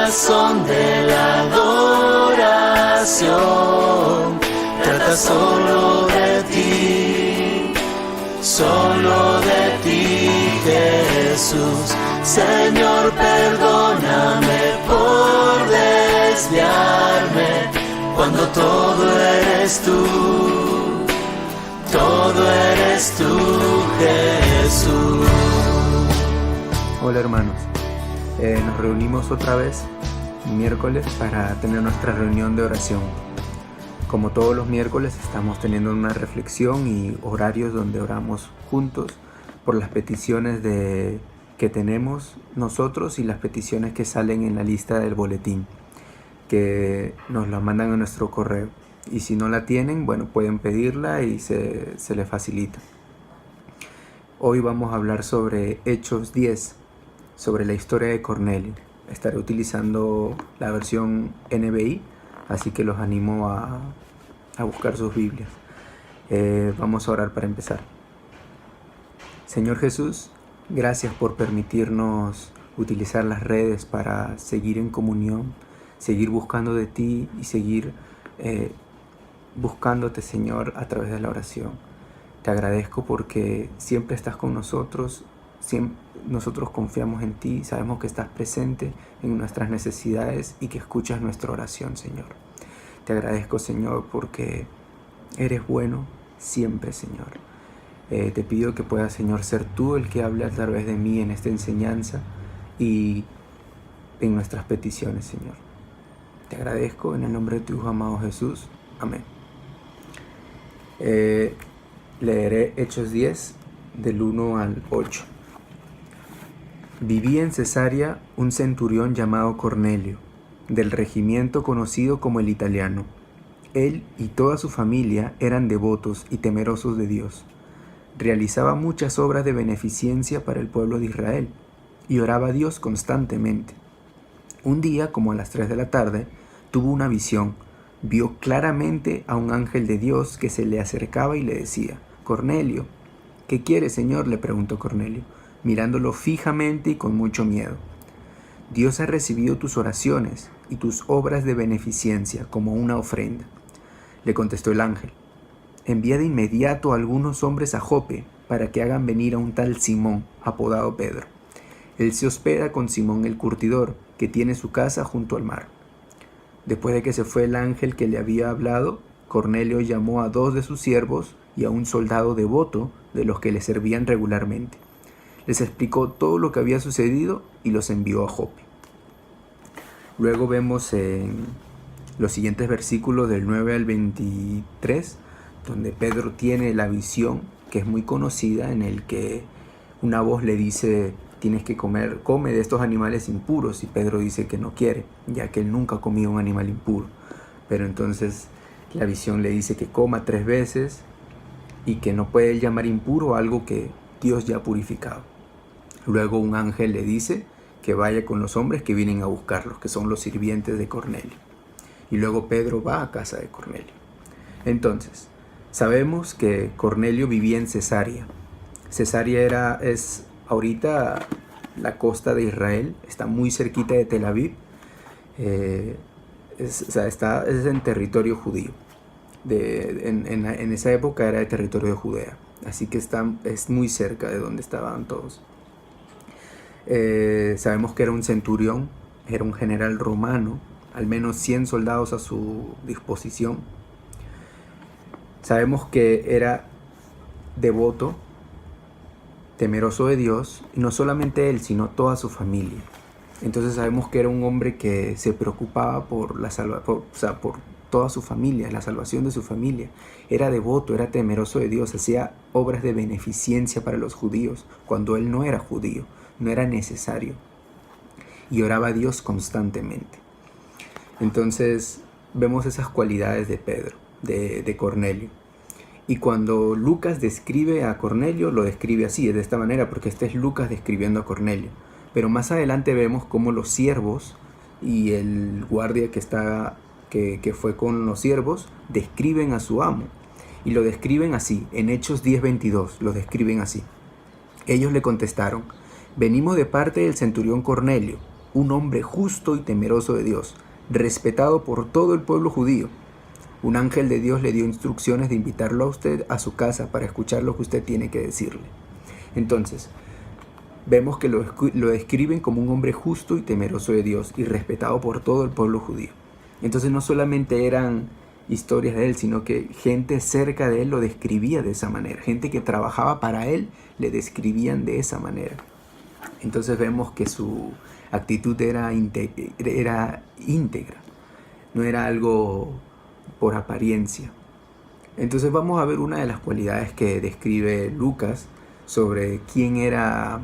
razón de la adoración. Trata solo de ti, Jesús. Señor, perdóname por desviarme, cuando todo eres tú, Jesús. Hola hermanos, nos reunimos otra vez miércoles para tener nuestra reunión de oración. Como todos los miércoles estamos teniendo una reflexión y horarios donde oramos juntos por las peticiones que tenemos nosotros y las peticiones que salen en la lista del boletín, que nos la mandan a nuestro correo. Y si no la tienen, bueno, pueden pedirla y se les facilita. Hoy vamos a hablar sobre Hechos 10, sobre la historia de Cornelio. Estaré utilizando la versión NBI, así que los animo a buscar sus Biblias. Vamos a orar para empezar. Señor Jesús, gracias por permitirnos utilizar las redes para seguir en comunión, seguir buscando de ti y seguir buscándote, Señor, a través de la oración. Te agradezco porque siempre estás con nosotros, nosotros confiamos en ti, sabemos que estás presente en nuestras necesidades y que escuchas nuestra oración, Señor. Te agradezco, Señor, porque eres bueno siempre, Señor. Te pido que puedas, Señor, ser tú el que hable a través de mí en esta enseñanza y en nuestras peticiones, Señor. Te agradezco en el nombre de tu Hijo amado Jesús. Amén. Leeré Hechos 10 del 1 al 8. Vivía en Cesarea un centurión llamado Cornelio, del regimiento conocido como el Italiano. Él y toda su familia eran devotos y temerosos de Dios. Realizaba muchas obras de beneficencia para el pueblo de Israel y oraba a Dios constantemente. Un día, como a las 3 de la tarde, tuvo una visión. Vio claramente a un ángel de Dios que se le acercaba y le decía: «Cornelio». «¿Qué quieres, Señor?», le preguntó Cornelio, mirándolo fijamente y con mucho miedo. «Dios ha recibido tus oraciones y tus obras de beneficencia como una ofrenda», le contestó el ángel. «Envía de inmediato a algunos hombres a Jope para que hagan venir a un tal Simón, apodado Pedro. Él se hospeda con Simón el curtidor, que tiene su casa junto al mar». Después de que se fue el ángel que le había hablado, Cornelio llamó a 2 de sus siervos y a un soldado devoto de los que le servían regularmente. Les explicó todo lo que había sucedido y los envió a Jope. Luego vemos en los siguientes versículos del 9 al 23, donde Pedro tiene la visión, que es muy conocida, en el que una voz le dice: «Tienes que come de estos animales impuros», y Pedro dice que no quiere, ya que él nunca ha comido un animal impuro. Pero entonces la visión le dice que coma 3 veces y que no puede llamar impuro algo que Dios ya ha purificado. Luego un ángel le dice que vaya con los hombres que vienen a buscarlos, que son los sirvientes de Cornelio. Y luego Pedro va a casa de Cornelio. Entonces, sabemos que Cornelio vivía en Cesarea. Cesarea es ahorita la costa de Israel, está muy cerquita de Tel Aviv, es en territorio judío. En esa época era de territorio de Judea, así que es muy cerca de donde estaban todos. Sabemos que era un centurión, era un general romano, al menos 100 soldados a su disposición. Sabemos que era devoto, temeroso de Dios, y no solamente él, sino toda su familia. Entonces sabemos que era un hombre que se preocupaba por toda su familia, la salvación de su familia. Era devoto, era temeroso de Dios, hacía obras de beneficencia para los judíos, cuando él no era judío, no era necesario. Y oraba a Dios constantemente. Entonces vemos esas cualidades de Pedro, de Cornelio. Y cuando Lucas describe a Cornelio, lo describe así, de esta manera, porque este es Lucas describiendo a Cornelio. Pero más adelante vemos cómo los siervos y el guardia que fue con los siervos describen a su amo. Y lo describen así, en Hechos 10:22, lo describen así. Ellos le contestaron: «Venimos de parte del centurión Cornelio, un hombre justo y temeroso de Dios, respetado por todo el pueblo judío. Un ángel de Dios le dio instrucciones de invitarlo a usted a su casa para escuchar lo que usted tiene que decirle. Entonces, vemos que lo describen como un hombre justo y temeroso de Dios y respetado por todo el pueblo judío. Entonces no solamente eran historias de él, sino que gente cerca de él lo describía de esa manera. Gente que trabajaba para él le describían de esa manera. Entonces vemos que su actitud era íntegra, no era algo por apariencia. Entonces vamos a ver una de las cualidades que describe Lucas sobre quién era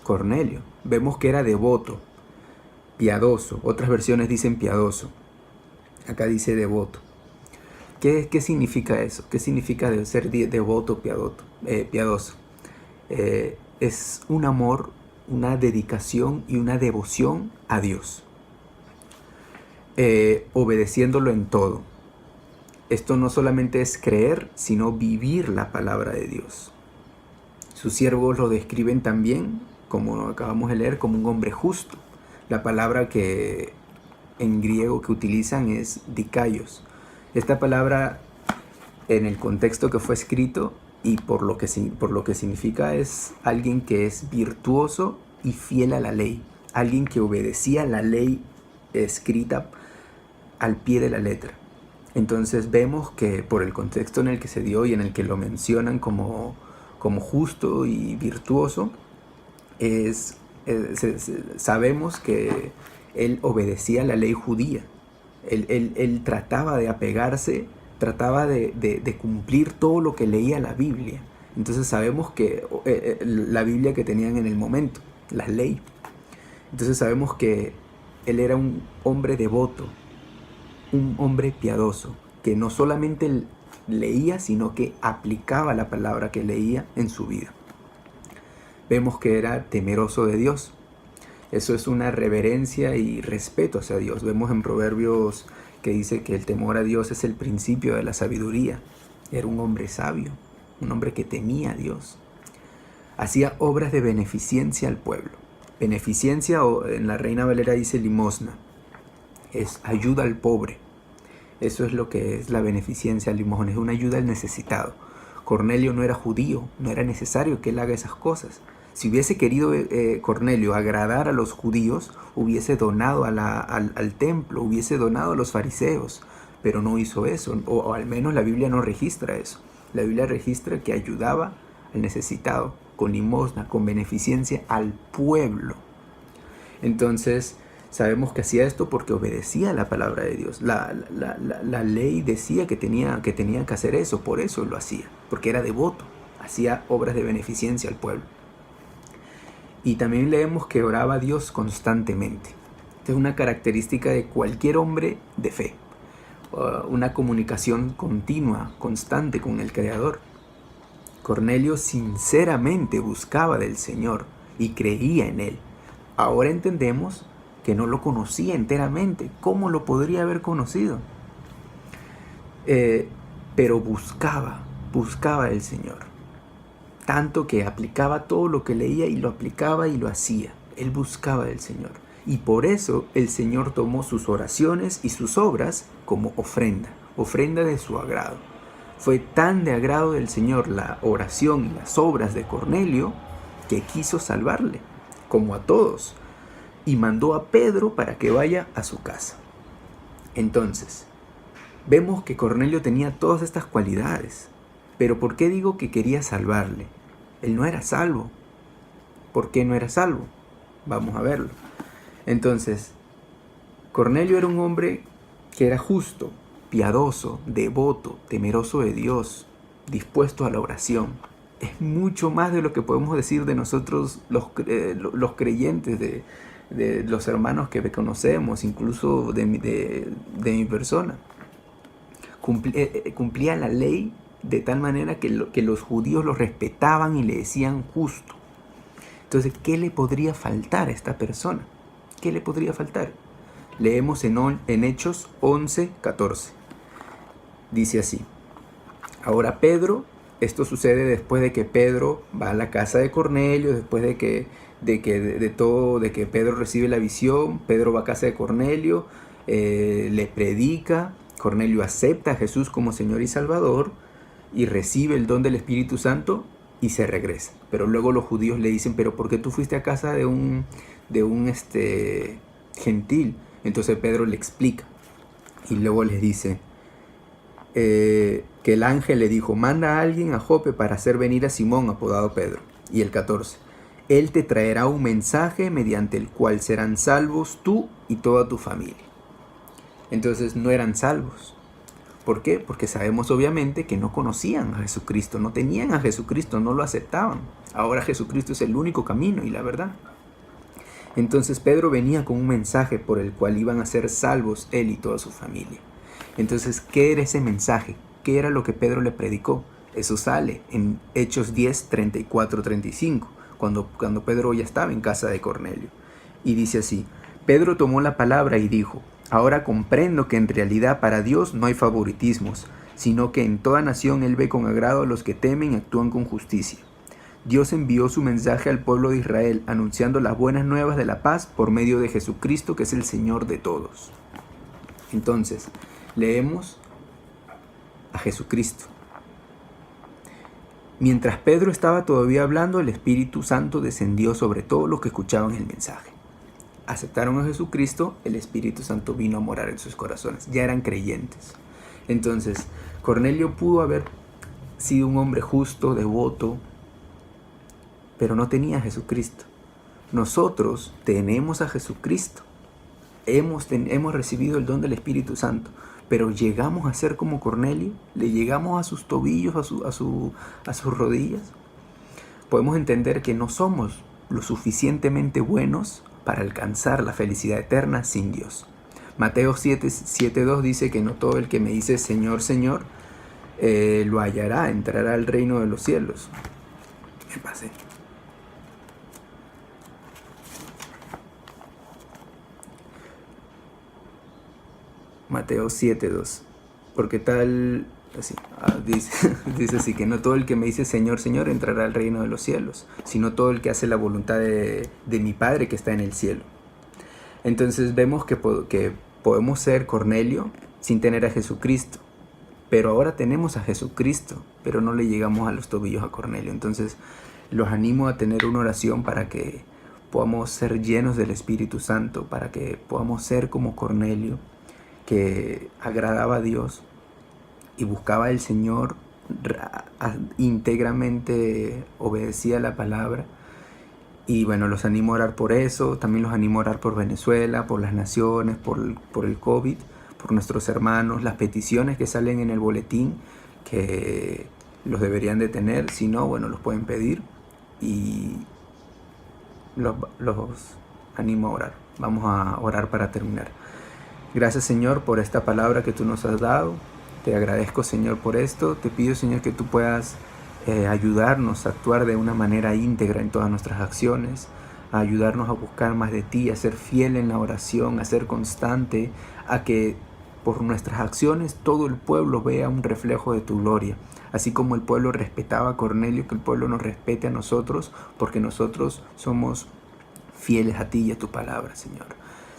Cornelio. Vemos que era devoto, piadoso. Otras versiones dicen piadoso. Acá dice devoto. ¿Qué significa eso? ¿Qué significa ser devoto, piadoso? Es un amor, una dedicación y una devoción a Dios. Obedeciéndolo en todo. Esto no solamente es creer, sino vivir la palabra de Dios. Sus siervos lo describen también, como acabamos de leer, como un hombre justo. La palabra que en griego que utilizan es dikaios. Esta palabra, en el contexto que fue escrito y por lo que significa, es alguien que es virtuoso y fiel a la ley. Alguien que obedecía la ley escrita al pie de la letra. Entonces vemos que por el contexto en el que se dio y en el que lo mencionan como justo y virtuoso, sabemos que él obedecía la ley judía. Él trataba de apegarse, trataba de cumplir todo lo que leía la Biblia. Entonces sabemos que la Biblia que tenían en el momento, la ley. Entonces sabemos que él era un hombre devoto, un hombre piadoso, que no solamente leía, sino que aplicaba la palabra que leía en su vida. Vemos que era temeroso de Dios. Eso es una reverencia y respeto hacia Dios. Vemos en Proverbios que dice que el temor a Dios es el principio de la sabiduría. Era un hombre sabio, un hombre que temía a Dios. Hacía obras de beneficencia al pueblo. Beneficencia, o en la Reina Valera dice limosna, es ayuda al pobre. Eso es lo que es la beneficencia, limosna, es una ayuda al necesitado. Cornelio no era judío, no era necesario que él haga esas cosas. Si hubiese querido Cornelio agradar a los judíos, hubiese donado al templo, hubiese donado a los fariseos, pero no hizo eso, o al menos la Biblia no registra eso. La Biblia registra que ayudaba al necesitado, con limosna, con beneficencia al pueblo. Entonces, sabemos que hacía esto porque obedecía la palabra de Dios. La ley decía que tenía que hacer eso, por eso lo hacía, porque era devoto, hacía obras de beneficencia al pueblo. Y también leemos que oraba a Dios constantemente. Esta es una característica de cualquier hombre de fe. Una comunicación continua, constante con el Creador. Cornelio sinceramente buscaba del Señor y creía en Él. Ahora entendemos que no lo conocía enteramente. ¿Cómo lo podría haber conocido? Pero buscaba del Señor. Tanto que aplicaba todo lo que leía y lo aplicaba y lo hacía. Él buscaba del Señor. Y por eso el Señor tomó sus oraciones y sus obras como ofrenda de su agrado. Fue tan de agrado del Señor la oración y las obras de Cornelio que quiso salvarle, como a todos, y mandó a Pedro para que vaya a su casa. Entonces, vemos que Cornelio tenía todas estas cualidades. Pero ¿por qué digo que quería salvarle? Él no era salvo. ¿Por qué no era salvo? Vamos a verlo. Entonces, Cornelio era un hombre que era justo, piadoso, devoto, temeroso de Dios, dispuesto a la oración. Es mucho más de lo que podemos decir de nosotros los creyentes, de los hermanos que conocemos, incluso de mi persona. Cumplía la ley de tal manera que los judíos lo respetaban y le decían justo. Entonces, ¿qué le podría faltar a esta persona? ¿Qué le podría faltar? Leemos en Hechos 11:14. Dice así: ahora Pedro, esto sucede después de que Pedro va a la casa de Cornelio, después de que de que Pedro recibe la visión. Pedro va a casa de Cornelio, le predica. Cornelio acepta a Jesús como Señor y Salvador y recibe el don del Espíritu Santo y se regresa. Pero luego los judíos le dicen, pero ¿por qué tú fuiste a casa de un gentil? Entonces Pedro le explica y luego les dice que el ángel le dijo, manda a alguien a Jope para hacer venir a Simón, apodado Pedro. Y el 14, él te traerá un mensaje mediante el cual serán salvos tú y toda tu familia. Entonces no eran salvos. ¿Por qué? Porque sabemos obviamente que no conocían a Jesucristo, no tenían a Jesucristo, no lo aceptaban. Ahora Jesucristo es el único camino y la verdad. Entonces Pedro venía con un mensaje por el cual iban a ser salvos él y toda su familia. Entonces, ¿qué era ese mensaje? ¿Qué era lo que Pedro le predicó? Eso sale en Hechos 10, 34, 35, cuando Pedro ya estaba en casa de Cornelio. Y dice así, Pedro tomó la palabra y dijo, ahora comprendo que en realidad para Dios no hay favoritismos, sino que en toda nación Él ve con agrado a los que temen y actúan con justicia. Dios envió su mensaje al pueblo de Israel, anunciando las buenas nuevas de la paz por medio de Jesucristo, que es el Señor de todos. Entonces, leemos a Jesucristo. Mientras Pedro estaba todavía hablando, el Espíritu Santo descendió sobre todos los que escuchaban el mensaje. Aceptaron a Jesucristo, el Espíritu Santo vino a morar en sus corazones. Ya eran creyentes. Entonces, Cornelio pudo haber sido un hombre justo, devoto, pero no tenía a Jesucristo. Nosotros tenemos a Jesucristo. Hemos recibido el don del Espíritu Santo, pero llegamos a ser como Cornelio, le llegamos a sus tobillos, a sus rodillas. Podemos entender que no somos lo suficientemente buenos para alcanzar la felicidad eterna sin Dios. Mateo 7:2 dice que no todo el que me dice Señor, Señor, lo hallará, entrará al reino de los cielos. Me pasé. Mateo 7:2. Porque tal, así, dice así, que no todo el que me dice Señor, Señor, entrará al reino de los cielos, sino todo el que hace la voluntad de mi Padre que está en el cielo. Entonces vemos que podemos ser Cornelio sin tener a Jesucristo, pero ahora tenemos a Jesucristo, pero no le llegamos a los tobillos a Cornelio. Entonces los animo a tener una oración para que podamos ser llenos del Espíritu Santo, para que podamos ser como Cornelio, que agradaba a Dios y buscaba al Señor, íntegramente obedecía la palabra. Y bueno, los animo a orar por eso. También los animo a orar por Venezuela, por las naciones, por el COVID, por nuestros hermanos, las peticiones que salen en el boletín, que los deberían de tener. Si no, bueno, los pueden pedir y los animo a orar. Vamos a orar para terminar. Gracias, Señor, por esta palabra que tú nos has dado. Te agradezco, Señor, por esto. Te pido, Señor, que tú puedas ayudarnos a actuar de una manera íntegra en todas nuestras acciones, a ayudarnos a buscar más de ti, a ser fiel en la oración, a ser constante, a que por nuestras acciones todo el pueblo vea un reflejo de tu gloria. Así como el pueblo respetaba a Cornelio, que el pueblo nos respete a nosotros, porque nosotros somos fieles a ti y a tu palabra, Señor.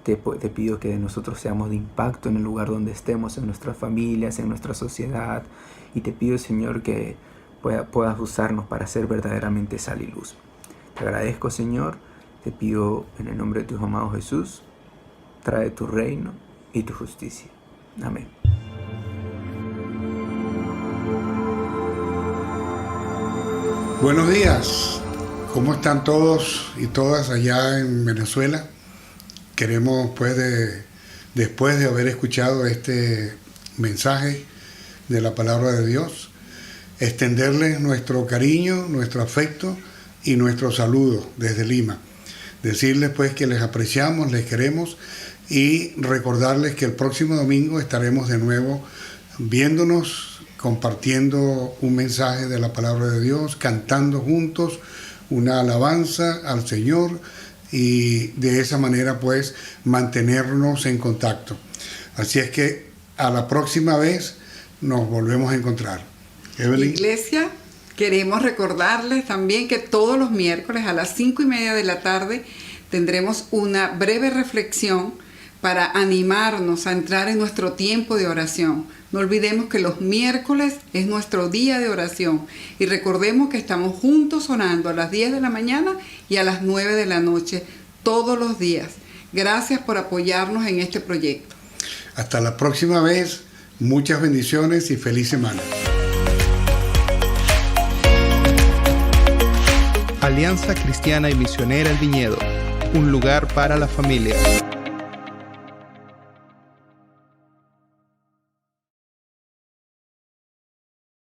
Te pido que nosotros seamos de impacto en el lugar donde estemos, en nuestras familias, en nuestra sociedad. Y te pido, Señor, que puedas usarnos para ser verdaderamente sal y luz. Te agradezco, Señor. Te pido en el nombre de tu Hijo amado Jesús, trae tu reino y tu justicia. Amén. Buenos días. ¿Cómo están todos y todas allá en Venezuela? Queremos, después de haber escuchado este mensaje de la palabra de Dios, extenderles nuestro cariño, nuestro afecto y nuestro saludo desde Lima. Decirles pues que les apreciamos, les queremos y recordarles que el próximo domingo estaremos de nuevo viéndonos, compartiendo un mensaje de la palabra de Dios, cantando juntos una alabanza al Señor, y de esa manera pues mantenernos en contacto. Así es que a la próxima vez nos volvemos a encontrar. Evelyn. Iglesia, Queremos recordarles también que todos los miércoles a las 5:30 de la tarde tendremos una breve reflexión para animarnos a entrar en nuestro tiempo de oración. No olvidemos que los miércoles es nuestro día de oración y recordemos que estamos juntos orando a las 10 de la mañana y a las 9 de la noche todos los días. Gracias por apoyarnos en este proyecto. Hasta la próxima vez, muchas bendiciones y feliz semana. Alianza Cristiana y Misionera El Viñedo, un lugar para la familia.